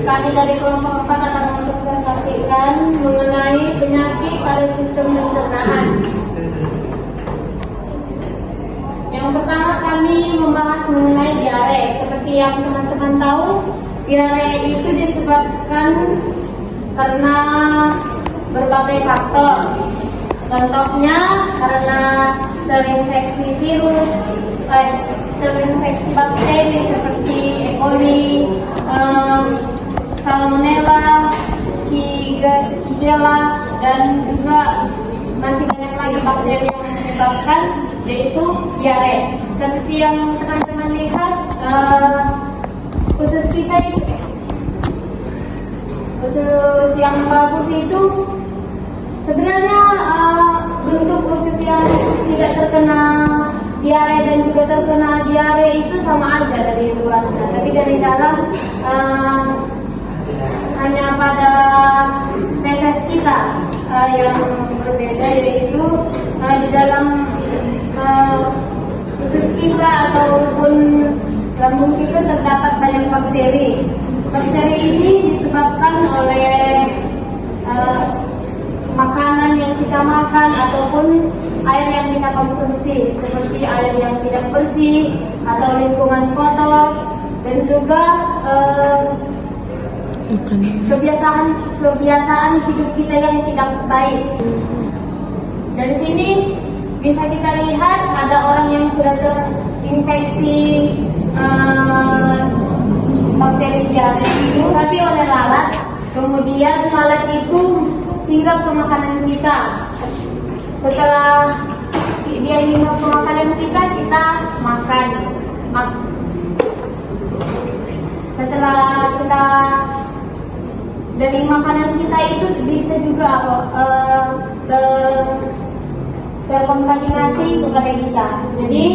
kami dari kelompok 4 akan mempresentasikan mengenai penyakit pada sistem pencernaan. Yang pertama kami membahas mengenai diare. Seperti yang teman-teman tahu, diare itu disebabkan karena berbagai faktor. Contohnya karena terinfeksi virus, terinfeksi bakteri seperti E. coli, Salmonella, Shigella, dan juga masih banyak lagi bakteri yang menyebabkan, yaitu diare. Seperti yang teman-teman lihat, usus kita itu, usus yang bagus itu sebenarnya bentuk usus yang tidak terkena diare dan juga terkena diare itu sama aja dari luarnya, tapi dari dalam hanya pada feses kita yang berbeda, yaitu di dalam usus kita ataupun lambung kita terdapat banyak bakteri. Bakteri ini disebabkan oleh makanan yang kita makan ataupun air yang kita konsumsi, seperti air yang tidak bersih atau lingkungan kotor, dan juga kebiasaan hidup kita yang tidak baik. Dari sini bisa kita lihat ada orang yang sudah terinfeksi bakteri diare itu, tapi oleh lalat. Kemudian lalat itu hinggap ke makanan kita. Setelah dia hinggap ke makanan kita, kita makan. Setelah kita dari makanan kita itu bisa juga terkontaminasi kepada kita. Jadi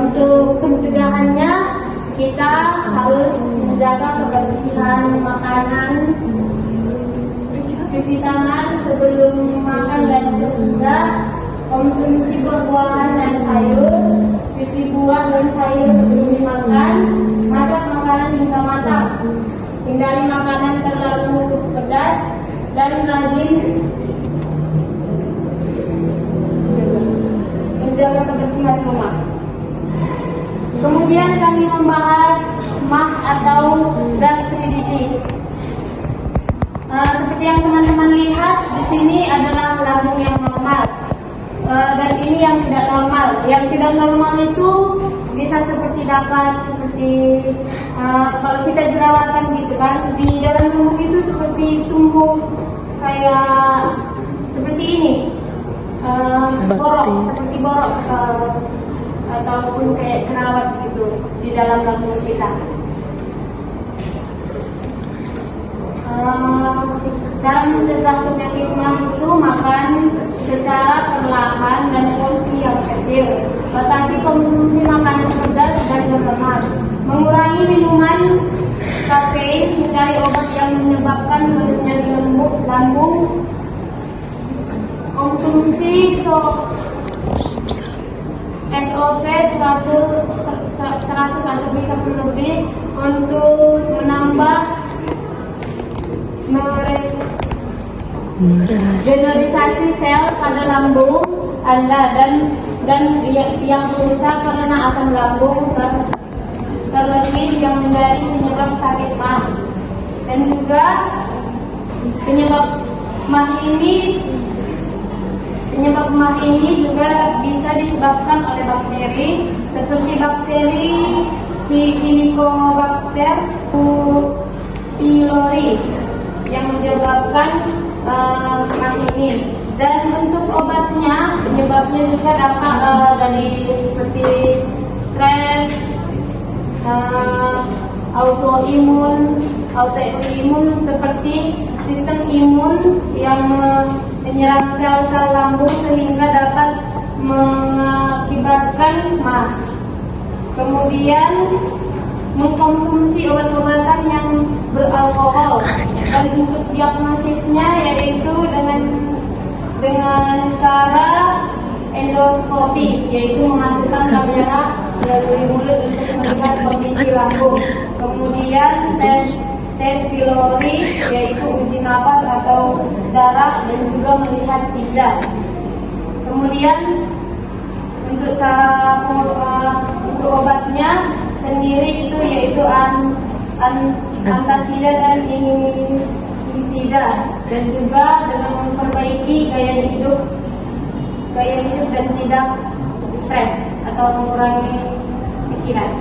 untuk pencegahannya kita harus menjaga kebersihan makanan, cuci tangan sebelum makan dan sesudah, konsumsi buah-buahan dan sayur, cuci buah dan sayur sebelum dimakan, masak makanan hingga matang, hindari makanan terlalu pedas, dan rajin menjaga kebersihan rumah. Kemudian kami membahas MAH atau gastritis. Seperti yang teman-teman lihat di sini adalah lambung yang normal, dan ini yang tidak normal. Yang tidak normal itu bisa seperti kalau kita jerawatan gitu kan, di dalam tubuh itu seperti tumbuh kayak seperti ini, borok, seperti borok ataupun kayak jerawat gitu di dalam lambung kita. Cara mencegah penyakit MAH itu makan secara perlahan dan porsi yang kecil, batasi konsumsi makanan pedas dan berlemak, mengurangi minuman kafein, hindari obat yang menyebabkan menyakit lambung, konsumsi SOP 100 atau bisa lebih untuk menambah generalisasi sel pada lambung Anda, dan yang rusak karena asam lambung, terlebih yang menjadi penyebab sakit MAH. Dan juga penyebab MAH ini juga bisa disebabkan oleh bakteri seperti bakteri Helicobacter pylori yang menyebabkan MAH ini. Dan untuk obatnya, penyebabnya juga dapat dari seperti stres, autoimun seperti sistem imun yang menyerang sel-sel lambung sehingga dapat mengakibatkan MAH. Kemudian mengkonsumsi obat-obatan yang beralkohol, dan untuk diagnosisnya yaitu dengan cara Laryngoscopy, yaitu memasukkan kamera melalui mulut untuk melihat kondisi lambung. Kemudian tes pylori, yaitu uji napas atau darah dan juga melihat ginjal. Kemudian untuk cara untuk obatnya sendiri itu yaitu antasida dan inhibisida, dan juga dengan memperbaiki gaya hidup dan tidak stres atau mengurangi pikiran.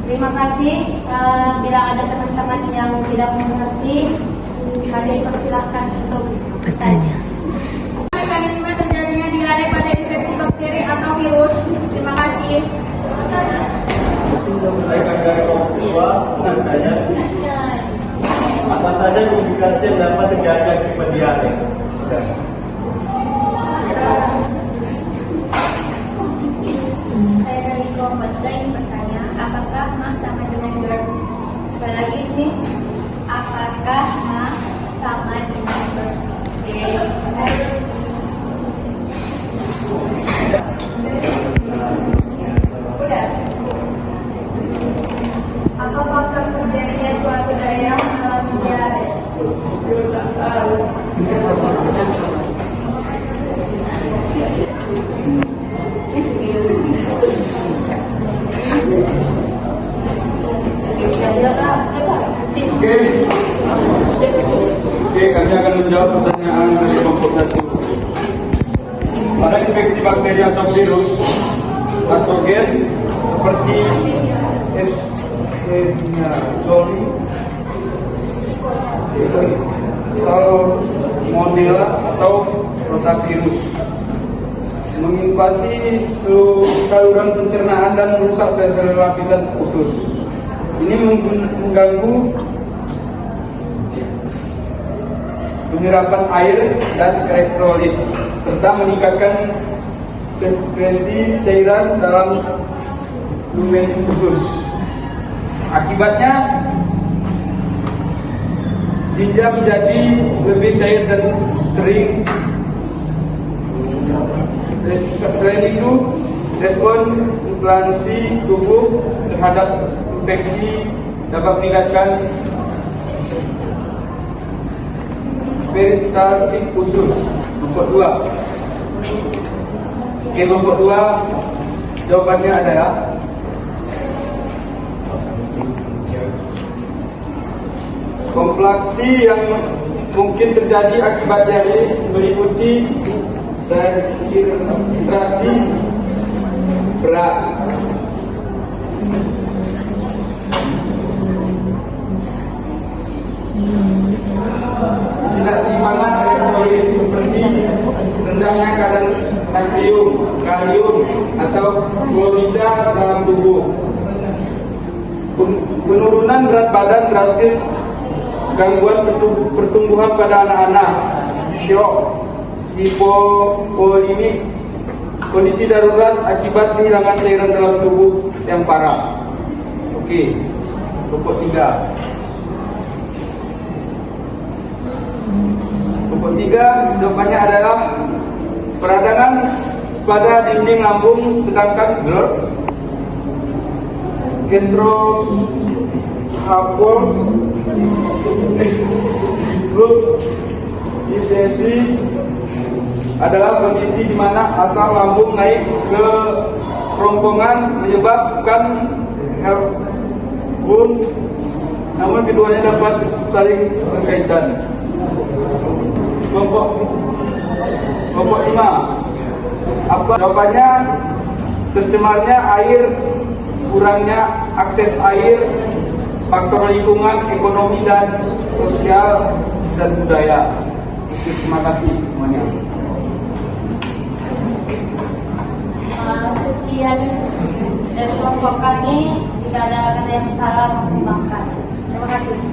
Terima kasih. Bila ada teman-teman yang tidak mengerti, kami persilahkan untuk bertanya. Mekanisme terjadinya diare pada infeksi bakteri atau virus. Terima kasih. Saya dari orang tua bertanya, apa saja komplikasi yang dapat terjadi akibat diare? Saya dari kelompok 3 ingin bertanya, apakah MA sama dengan GERD? Sekali lagi ini, apakah MA sama dengan GERD? Apa faktor terjadinya suatu daerah mengalami diare? Oke, kami akan menjawab pertanyaan dari kelompok 1. Pada infeksi bakteri atau virus patogen seperti Escherichia coli, Salmonella atau rotavirus menginvasi saluran pencernaan dan merusak sel-sel lapisan usus. Ini mengganggu penyerapan air dan elektrolit serta meningkatkan sekresi cairan dalam lumen usus. Akibatnya ginjal menjadi lebih cair dan sering. Selain itu, respon inflamasi tubuh terhadap infeksi dapat meningkatkan peristaltik usus. Kelompok 2. Kelompok 2 jawabannya adalah komplikasi yang mungkin terjadi akibat diare meliputi dehidrasi berat, tidak seimbangan elektrolit seperti rendahnya kadar natrium, kalium atau klorida dalam tubuh, penurunan berat badan drastis, gangguan pertumbuhan pada anak-anak, syok, hipovolemik, kondisi darurat akibat kehilangan cairan dalam tubuh yang parah. Oke, kelompok 3. Kelompok 3 jawabannya adalah peradangan pada dinding lambung, sedangkan GERD, gastroesophageal reflux adalah kondisi di mana asam lambung naik ke kerongkongan menyebabkan heartburn, namun keduanya dapat saling berkaitan. Kelompok 5. Apa jawabannya? Tercemarnya air, kurangnya akses air, faktor lingkungan, ekonomi dan sosial dan budaya. Terima kasih semuanya. Sekian dari kelompok kami, tidak ada kata yang salah mengembangkan. Terima kasih.